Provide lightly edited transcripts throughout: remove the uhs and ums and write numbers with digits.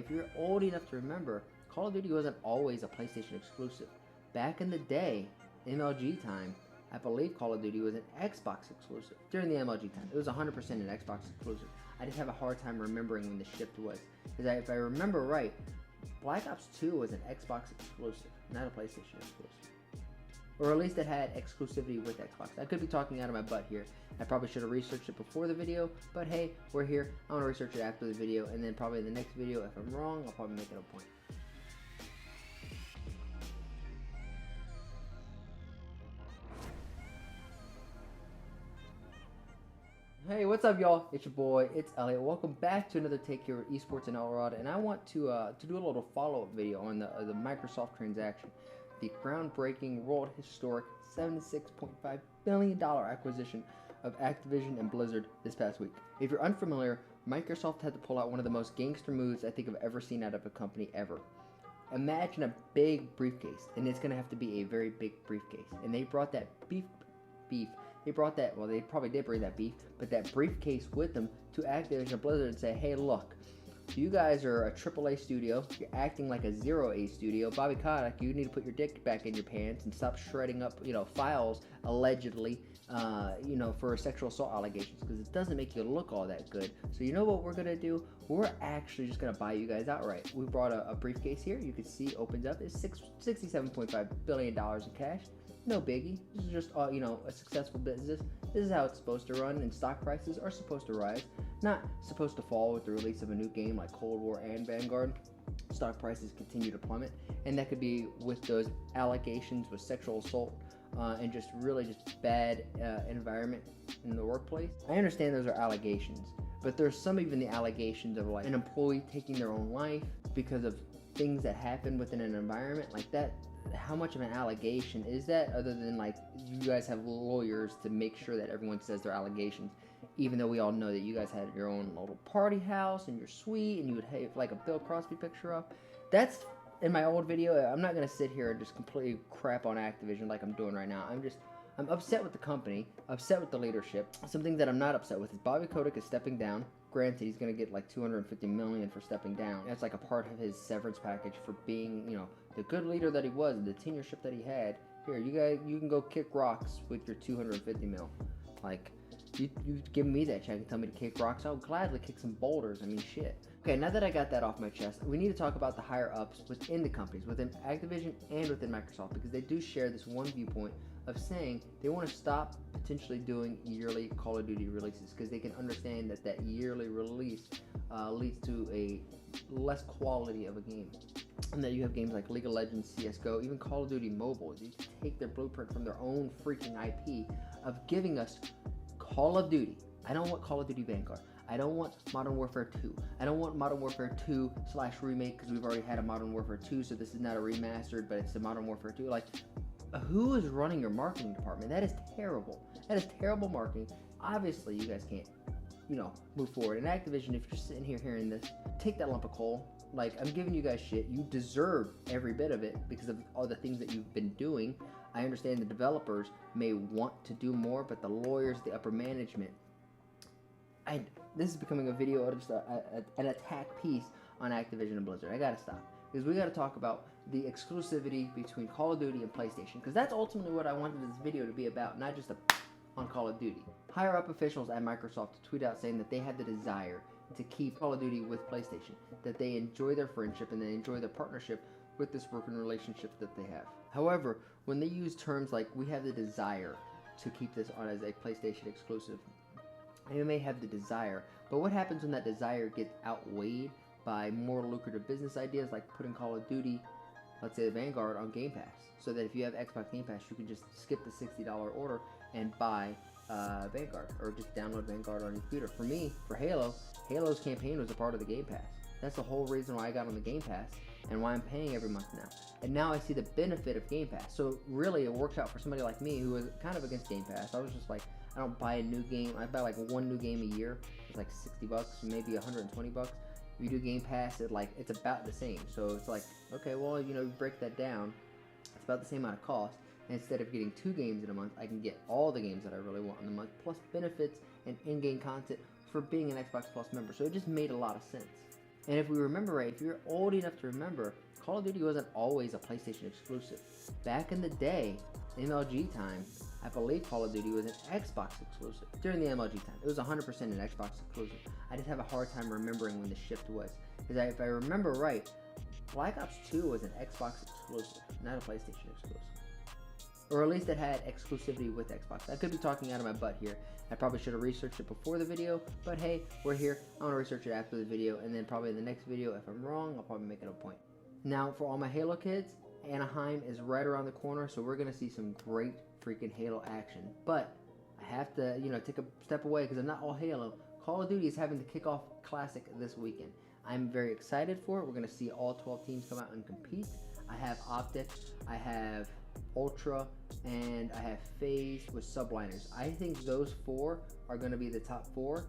If you're old enough to remember, Call of Duty wasn't always a PlayStation exclusive. Back in the day, MLG time, I believe Call of Duty was an Xbox exclusive. During the MLG time, it was 100% an Xbox exclusive. I just have a hard time remembering when the shift was. Because if I remember right, Black Ops 2 was an Xbox exclusive, not a PlayStation exclusive. Or at least it had exclusivity with Xbox. I could be talking out of my butt here. I probably should have researched it before the video, but hey, we're here. I'm going to research it after the video, and then probably in the next video, if I'm wrong, I'll probably make it a point. Hey, what's up, y'all? It's your boy, it's Elliot. Welcome back to another take here with Esports in Elrod, and I want to do a little follow-up video on the Microsoft transaction, the groundbreaking, world historic $76.5 billion acquisition of Activision and Blizzard this past week. If you're unfamiliar, Microsoft had to pull out one of the most gangster moves I think I've ever seen out of a company ever. Imagine a big briefcase, and it's going to have to be a very big briefcase, and they brought that beef. They brought that, well, they probably did bring that beef, but that briefcase with them to Activision and Blizzard and say, hey, look, you guys are a AAA studio. You're acting like a 0A studio. Bobby Kotick, you need to put your dick back in your pants and stop shredding up, files allegedly, for sexual assault allegations, because it doesn't make you look all that good. So you know what we're gonna do? We're actually just gonna buy you guys outright. We brought a briefcase here. You can see opens up. It's $67.5 billion in cash. No biggie. This is just a successful business. This is how it's supposed to run, and stock prices are supposed to rise, not supposed to fall with the release of a new game like Cold War and Vanguard. Stock prices continue to plummet, and that could be with those allegations with sexual assault and just bad environment in the workplace. I understand those are allegations, but there's some even the allegations of like an employee taking their own life because of things that happen within an environment like that. How much of an allegation is that, other than like you guys have lawyers to make sure that everyone says their allegations, even though we all know that you guys had your own little party house and your suite and you would have like a Bill Crosby picture up? That's in my old video. I'm not going to sit here and just completely crap on Activision like I'm doing right now. I'm upset with the company, upset with the leadership. Some things that I'm not upset with is Bobby Kotick is stepping down. Granted, he's going to get like $250 million for stepping down. That's like a part of his severance package for being, the good leader that he was and the tenureship that he had. Here, you guys, you can go kick rocks with your $250 mil. Like, you give me that check and tell me to kick rocks, I'll gladly kick some boulders. I mean, shit. Okay, now that I got that off my chest, we need to talk about the higher ups within the companies, within Activision and within Microsoft, because they do share this one viewpoint of saying they want to stop potentially doing yearly Call of Duty releases, because they can understand that yearly release leads to a less quality of a game. And that you have games like League of Legends, CSGO, even Call of Duty Mobile. They take their blueprint from their own freaking IP of giving us Call of Duty. I don't want Call of Duty Vanguard. I don't want Modern Warfare 2. I don't want Modern Warfare 2 / remake, because we've already had a Modern Warfare 2, so this is not a remastered, but it's a Modern Warfare 2. Like, who is running your marketing department? That is terrible. That is terrible marketing. Obviously, you guys can't, move forward. And Activision, if you're sitting here hearing this, take that lump of coal. Like, I'm giving you guys shit. You deserve every bit of it because of all the things that you've been doing. I understand the developers may want to do more, but the lawyers, the upper management, this is becoming a video of just an attack piece on Activision and Blizzard. I gotta stop, because we gotta talk about the exclusivity between Call of Duty and PlayStation, because that's ultimately what I wanted this video to be about, not just on Call of Duty. Higher up officials at Microsoft tweet out saying that they had the desire to keep Call of Duty with PlayStation, that they enjoy their friendship and they enjoy their partnership with this working relationship that they have. However, when they use terms like we have the desire to keep this on as a PlayStation exclusive, you may have the desire, but what happens when that desire gets outweighed by more lucrative business ideas like putting Call of Duty, let's say the Vanguard, on Game Pass, so that if you have Xbox Game Pass, you can just skip the $60 order and buy Vanguard, or just download Vanguard on your computer. For me, for Halo's campaign was a part of the Game Pass. That's the whole reason why I got on the Game Pass and why I'm paying every month now. And now I see the benefit of Game Pass. So really, it works out for somebody like me who was kind of against Game Pass. I was just like, I don't buy a new game. I buy like one new game a year. It's like $60, maybe $120. If you do Game Pass, it's about the same. So it's like, okay, well, you break that down, it's about the same amount of cost. And instead of getting 2 games in a month, I can get all the games that I really want in the month, plus benefits and in-game content for being an Xbox Plus member. So it just made a lot of sense. And if we remember right, if you're old enough to remember, Call of Duty wasn't always a PlayStation exclusive. Back in the day, MLG time, I believe Call of Duty was an Xbox exclusive. During the MLG time, it was 100% an Xbox exclusive. I just have a hard time remembering when the shift was. Because if I remember right, Black Ops 2 was an Xbox exclusive, not a PlayStation exclusive. Or at least it had exclusivity with Xbox. I could be talking out of my butt here. I probably should have researched it before the video, but hey, we're here. I'm going to research it after the video, and then probably in the next video, if I'm wrong, I'll probably make it a point. Now, for all my Halo kids, Anaheim is right around the corner, so we're going to see some great freaking Halo action. But I have to, take a step away because I'm not all Halo. Call of Duty is having the kickoff classic this weekend. I'm very excited for it. We're going to see all 12 teams come out and compete. I have Optic, I have Ultra, and I have FaZe with subliners. I think those 4 are going to be the top 4.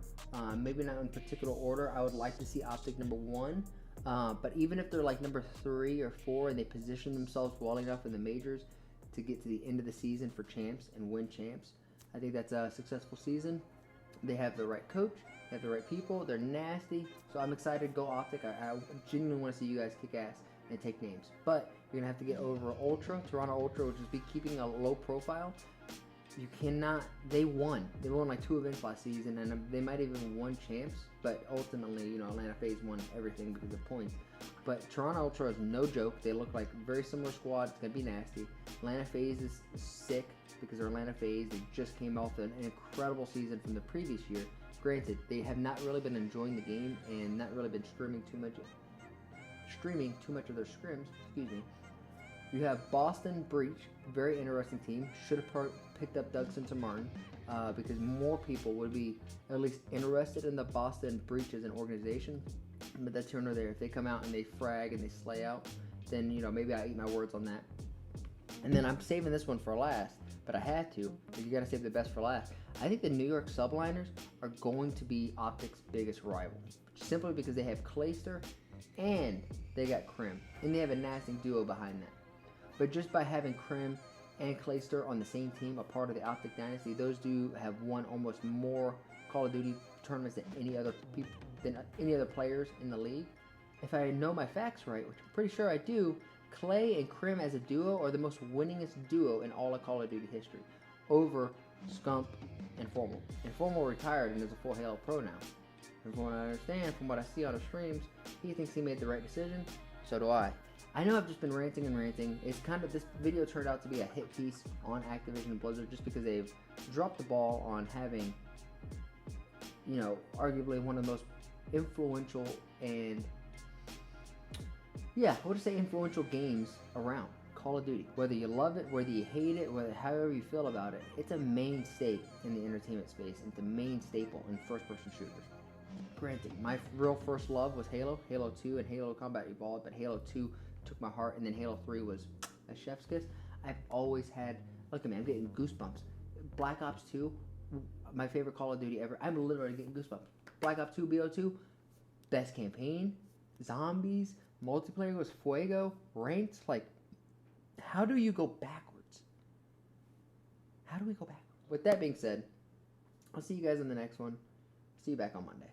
Maybe not in particular order. I would like to see Optic number 1. But even if they're like number 3 or 4 and they position themselves well enough in the majors to get to the end of the season for champs and win champs, I think that's a successful season. They have the right coach, they have the right people, they're nasty, so I'm excited to go Optic. I genuinely want to see you guys kick ass and take names. But you're going to have to get over Ultra, Toronto Ultra, which is be keeping a low profile. You cannot, they won like 2 events last season, and they might even won champs, but ultimately, Atlanta FaZe won everything because of points. But Toronto Ultra is no joke. They look like a very similar squad. It's going to be nasty. Atlanta FaZe is sick because they're Atlanta FaZe. They just came off an incredible season from the previous year. Granted, they have not really been enjoying the game and not really been streaming too much of their scrims, excuse me. You have Boston Breach, very interesting team. Should have picked up Dougson to Martin because more people would be at least interested in the Boston Breach as an organization. But that's here nor there. If they come out and they frag and they slay out, then maybe I eat my words on that. And then I'm saving this one for last, but I had to because you got to save the best for last. I think the New York Subliners are going to be Optic's biggest rival, simply because they have Clayster and they got Krim, and they have a nasty duo behind that. But just by having Krim and Clayster on the same team, a part of the Optic Dynasty, those two have won almost more Call of Duty tournaments than any other players in the league. If I know my facts right, which I'm pretty sure I do, Clay and Krim as a duo are the most winningest duo in all of Call of Duty history, over Scump and Formal. And Formal retired and is a full Halo Pro now. And from what I understand, from what I see on the streams, he thinks he made the right decision. So do I. I know I've just been ranting and ranting. It's this video turned out to be a hit piece on Activision and Blizzard just because they've dropped the ball on having, arguably one of the most influential and, influential games around. Call of Duty. Whether you love it, whether you hate it, however you feel about it, it's a mainstay in the entertainment space. It's a main staple in first-person shooters. Granted, my real first love was Halo 2, and Halo Combat Evolved, but Halo 2 took my heart, and then Halo 3 was a chef's kiss. I've always had, look at me, I'm getting goosebumps. Black Ops 2, my favorite Call of Duty ever. I'm literally getting goosebumps. Black Ops 2, BO2, best campaign, zombies, multiplayer was Fuego, ranked, how do you go backwards? How do we go backwards? With that being said, I'll see you guys in the next one. See you back on Monday.